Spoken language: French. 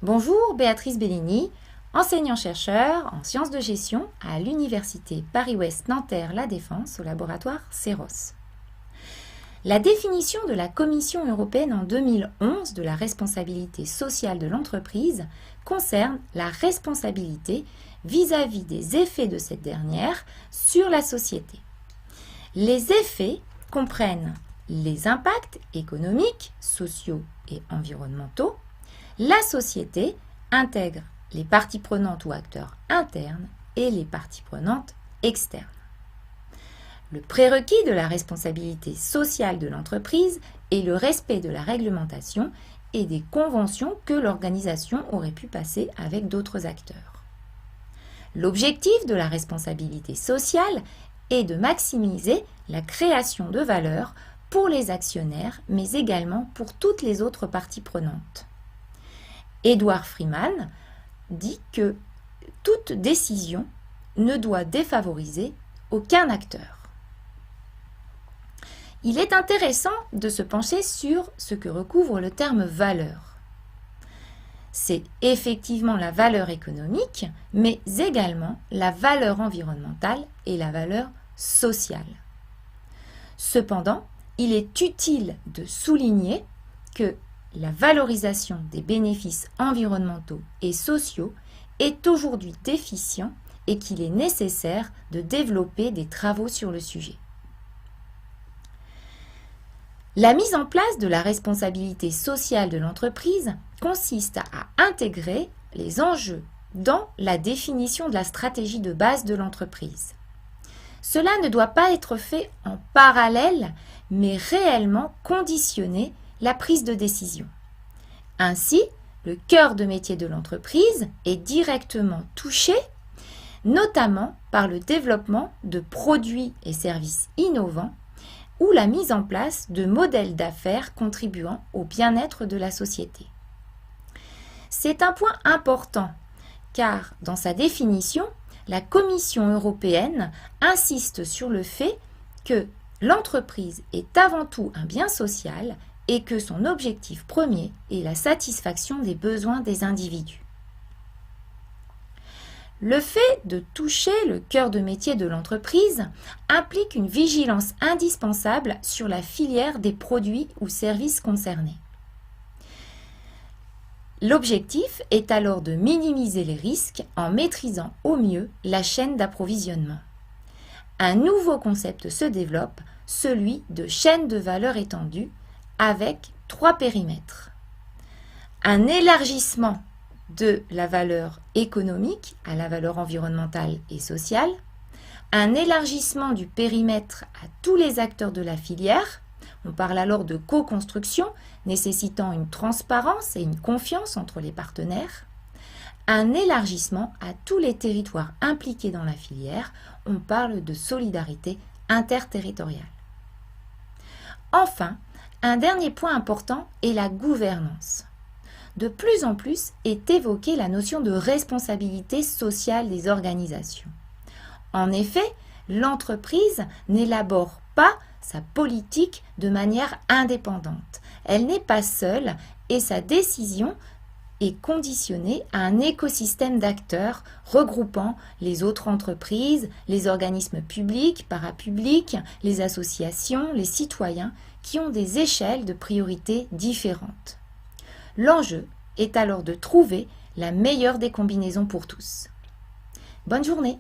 Bonjour, Béatrice Bellini, enseignant-chercheur en sciences de gestion à l'Université Paris-Ouest Nanterre-La Défense au laboratoire CEROS. La définition de la Commission européenne en 2011 de la responsabilité sociale de l'entreprise concerne la responsabilité vis-à-vis des effets de cette dernière sur la société. Les effets comprennent les impacts économiques, sociaux et environnementaux. La société intègre les parties prenantes ou acteurs internes et les parties prenantes externes. Le prérequis de la responsabilité sociale de l'entreprise est le respect de la réglementation et des conventions que l'organisation aurait pu passer avec d'autres acteurs. L'objectif de la responsabilité sociale est de maximiser la création de valeur pour les actionnaires, mais également pour toutes les autres parties prenantes. Edward Freeman dit que toute décision ne doit défavoriser aucun acteur. Il est intéressant de se pencher sur ce que recouvre le terme valeur. C'est effectivement la valeur économique, mais également la valeur environnementale et la valeur sociale. Cependant, il est utile de souligner que la valorisation des bénéfices environnementaux et sociaux est aujourd'hui déficient et qu'il est nécessaire de développer des travaux sur le sujet. La mise en place de la responsabilité sociale de l'entreprise consiste à intégrer les enjeux dans la définition de la stratégie de base de l'entreprise. Cela ne doit pas être fait en parallèle, mais réellement conditionner la prise de décision. Ainsi, le cœur de métier de l'entreprise est directement touché, notamment par le développement de produits et services innovants ou la mise en place de modèles d'affaires contribuant au bien-être de la société. C'est un point important car dans sa définition, la Commission européenne insiste sur le fait que l'entreprise est avant tout un bien social et que son objectif premier est la satisfaction des besoins des individus. Le fait de toucher le cœur de métier de l'entreprise implique une vigilance indispensable sur la filière des produits ou services concernés. L'objectif est alors de minimiser les risques en maîtrisant au mieux la chaîne d'approvisionnement. Un nouveau concept se développe, celui de chaîne de valeur étendue, avec 3 périmètres. Un élargissement de la valeur économique à la valeur environnementale et sociale, un élargissement du périmètre à tous les acteurs de la filière, on parle alors de co-construction nécessitant une transparence et une confiance entre les partenaires, un élargissement à tous les territoires impliqués dans la filière, on parle de solidarité interterritoriale. Enfin, un dernier point important est la gouvernance. De plus en plus est évoquée la notion de responsabilité sociale des organisations. En effet, l'entreprise n'élabore pas sa politique de manière indépendante. Elle n'est pas seule et sa décision est conditionnée à un écosystème d'acteurs regroupant les autres entreprises, les organismes publics, parapublics, les associations, les citoyens qui ont des échelles de priorité différentes. L'enjeu est alors de trouver la meilleure des combinaisons pour tous. Bonne journée!